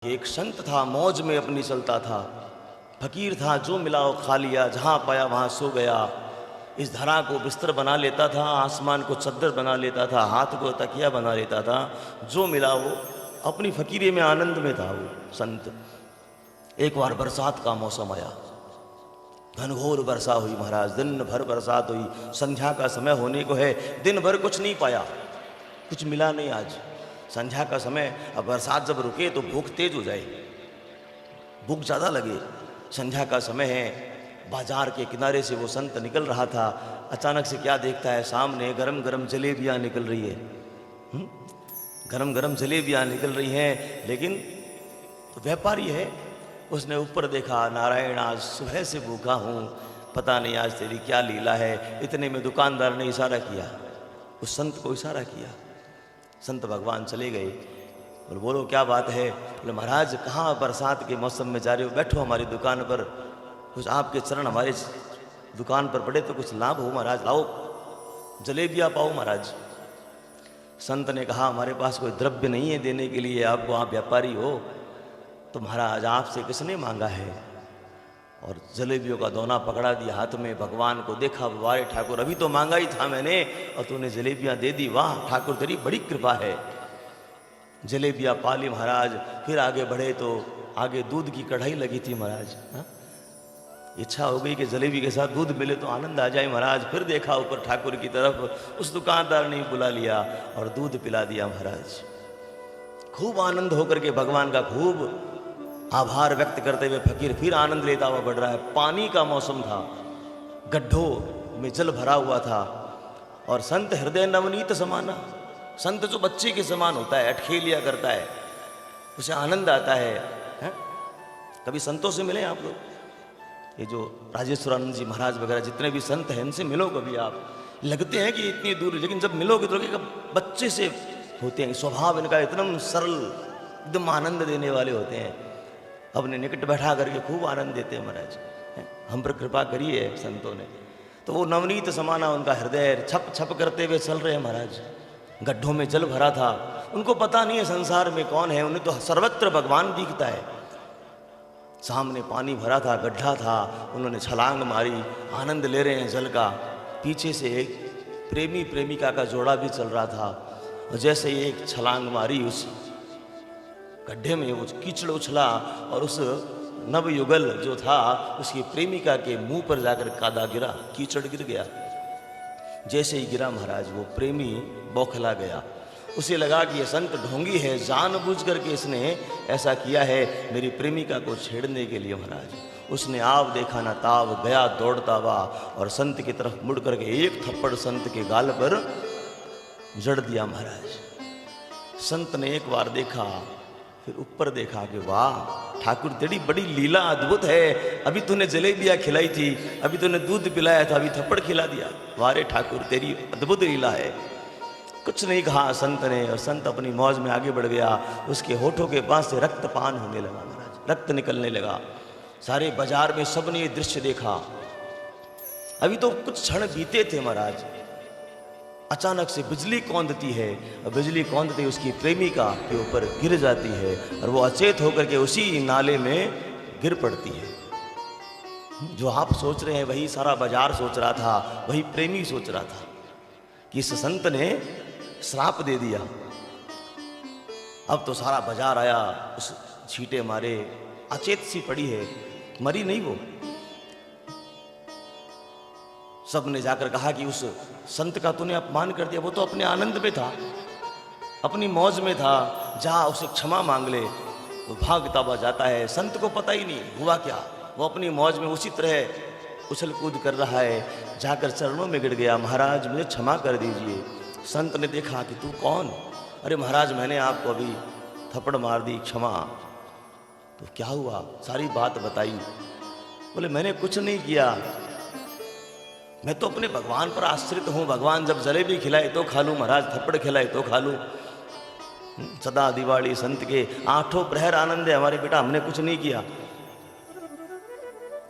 एक संत था, मौज में अपनी चलता था। फकीर था, जो मिला वो खा लिया, जहाँ पाया वहाँ सो गया। इस धरा को बिस्तर बना लेता था, आसमान को चद्दर बना लेता था, हाथ को तकिया बना लेता था। जो मिला वो अपनी फकीरी में आनंद में था वो संत। एक बार बरसात का मौसम आया, घनघोर वर्षा हुई महाराज, दिन भर बरसात हुई। संध्या का समय होने को है, दिन भर कुछ नहीं पाया, कुछ मिला नहीं आज। संध्या का समय, अब बरसात जब रुके तो भूख तेज हो जाए, भूख ज़्यादा लगे। संध्या का समय है, बाजार के किनारे से वो संत निकल रहा था। अचानक से क्या देखता है, सामने गरम गरम जलेबियाँ निकल रही है। गरम गरम जलेबियाँ निकल रही हैं, लेकिन तो व्यापारी है। उसने ऊपर देखा, नारायण आज सुबह से भूखा हूँ, पता नहीं आज तेरी क्या लीला है। इतने में दुकानदार ने इशारा किया, उस संत को इशारा किया। संत भगवान चले गए और बोलो क्या बात है। बोले महाराज कहाँ बरसात के मौसम में जा रहे हो, बैठो हमारी दुकान पर, कुछ आपके चरण हमारे दुकान पर पड़े तो कुछ लाभ हो महाराज, लाओ जलेबियाँ पाओ महाराज। संत ने कहा हमारे पास कोई द्रव्य नहीं है देने के लिए आपको, आप व्यापारी हो, तो महाराज आपसे किसने मांगा है। और जलेबियों का दोना पकड़ा दिया हाथ में, भगवान को देखा, वारे ठाकुर अभी तो मांगा ही था मैंने और तूने जलेबियाँ दे दी, वाह ठाकुर तेरी बड़ी कृपा है। जलेबियाँ पाली महाराज, फिर आगे बढ़े तो आगे दूध की कढ़ाई लगी थी महाराज। इच्छा हो गई कि जलेबी के साथ दूध मिले तो आनंद आ जाए महाराज। फिर देखा ऊपर ठाकुर की तरफ, उस दुकानदार ने बुला लिया और दूध पिला दिया महाराज। खूब आनंद होकर के भगवान का खूब आभार व्यक्त करते हुए फकीर फिर आनंद लेता हुआ बढ़ रहा है। पानी का मौसम था, गड्ढों में जल भरा हुआ था और संत हृदय नवनीत समाना। संत जो बच्चे के समान होता है, अठखेलिया करता है, उसे आनंद आता है? कभी संतों से मिले आप लोग? ये जो राजेश्वरानंद जी महाराज वगैरह जितने भी संत हैं, इनसे मिलो कभी आप। लगते हैं कि इतनी दूर, लेकिन जब मिलोगे तो लगेगा बच्चे से होते हैं। स्वभाव इनका एकदम सरल, एकदम आनंद देने वाले होते हैं। अपने निकट बैठा करके खूब आनंद देते हैं महाराज। हम पर कृपा करी है संतों ने। तो वो नवनीत समाना, उनका हृदय छप छप करते हुए चल रहे हैं महाराज। गड्ढों में जल भरा था, उनको पता नहीं है संसार में कौन है, उन्हें तो सर्वत्र भगवान दिखता है। सामने पानी भरा था, गड्ढा था, उन्होंने छलांग मारी, आनंद ले रहे हैं जल का। पीछे से एक प्रेमी प्रेमिका का जोड़ा भी चल रहा था, और जैसे ही एक छलांग मारी उस गड्ढे में, वो कीचड़ उछला और उस नवयुगल जो था उसकी प्रेमिका के मुंह पर जाकर कादा गिरा, कीचड़ गिर गया। जैसे ही गिरा महाराज, वो प्रेमी बौखला गया। उसे लगा कि ये संत ढोंगी है, जानबूझ करके इसने ऐसा किया है मेरी प्रेमिका को छेड़ने के लिए महाराज। उसने आव देखा ना ताव, गया दौड़ता हुआ और संत की तरफ मुड़ करके एक थप्पड़ संत के गाल पर जड़ दिया महाराज। संत ने एक बार देखा, फिर ऊपर देखा कि वाह ठाकुर तेरी बड़ी लीला अद्भुत है। अभी तूने जलेबियाँ खिलाई थी, अभी तूने दूध पिलाया था, अभी थप्पड़ खिला दिया। वारे ठाकुर तेरी अद्भुत लीला है। कुछ नहीं कहा संत ने, और संत अपनी मौज में आगे बढ़ गया। उसके होठों के पास से रक्तपान होने लगा महाराज, रक्त निकलने लगा। सारे बाजार में सबने ये दृश्य देखा। अभी तो कुछ क्षण बीते थे महाराज, अचानक से बिजली कौंधती है, और बिजली कौंधती उसकी प्रेमिका के ऊपर गिर जाती है, और वो अचेत होकर के उसी नाले में गिर पड़ती है। जो आप सोच रहे हैं वही सारा बाजार सोच रहा था, वही प्रेमी सोच रहा था कि इस संत ने श्राप दे दिया। अब तो सारा बाजार आया, उस छींटे मारे, अचेत सी पड़ी है, मरी नहीं वो। सब ने जाकर कहा कि उस संत का तूने अपमान कर दिया, वो तो अपने आनंद में था, अपनी मौज में था, जा उसे क्षमा मांग ले। वो भागता हुआ जाता है, संत को पता ही नहीं हुआ क्या, वो अपनी मौज में उसी तरह उछल कूद कर रहा है। जाकर चरणों में गिर गया, महाराज मुझे क्षमा कर दीजिए। संत ने देखा कि तू कौन? अरे महाराज मैंने आपको अभी थप्पड़ मार दी, क्षमा। तो क्या हुआ, सारी बात बताई। बोले मैंने कुछ नहीं किया, मैं तो अपने भगवान पर आश्रित हूँ। भगवान जब जलेबी खिलाए तो खा लूँ महाराज, थप्पड़ खिलाए तो खा लूँ। सदा दिवाली संत के आठों प्रहर आनंद है हमारे बेटा, हमने कुछ नहीं किया।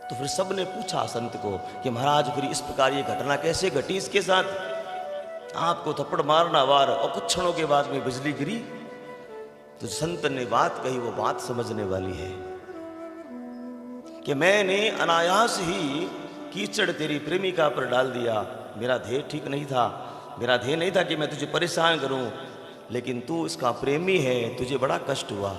तो फिर सब ने पूछा संत को कि महाराज फिर इस प्रकार ये घटना कैसे घटी इसके साथ? आपको थप्पड़ मारना वार और कुछ क्षणों के बाद में बिजली गिरी। तो संत ने बात कही वो बात समझने वाली है कि मैंने अनायास ही कीचड़ तेरी प्रेमिका पर डाल दिया। मेरा ध्येय ठीक नहीं था, मेरा ध्येय नहीं था कि मैं तुझे परेशान करूं, लेकिन तू इसका प्रेमी है, तुझे बड़ा कष्ट हुआ,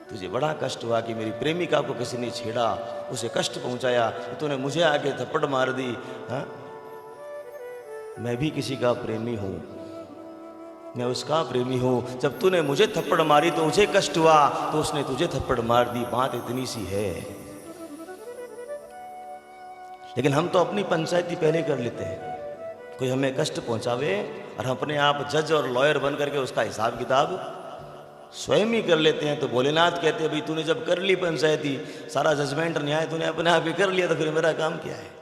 तुझे बड़ा कष्ट हुआ कि मेरी प्रेमिका को किसी ने छेड़ा, उसे कष्ट पहुंचाया, तो तूने मुझे आके थप्पड़ मार दी। हाँ, मैं भी किसी का प्रेमी हूं, मैं उसका प्रेमी हूं। जब तूने मुझे थप्पड़ मारी तो मुझे कष्ट हुआ, तो उसने तुझे थप्पड़ मार दी। बात इतनी सी है। लेकिन हम तो अपनी पंचायती पहले कर लेते हैं। कोई हमें कष्ट पहुंचावे और हम अपने आप जज और लॉयर बन करके उसका हिसाब किताब स्वयं ही कर लेते हैं। तो भोलेनाथ कहते हैं भाई तूने जब कर ली पंचायती, सारा जजमेंट न्याय तूने अपने आप ही कर लिया, तो फिर मेरा काम क्या है।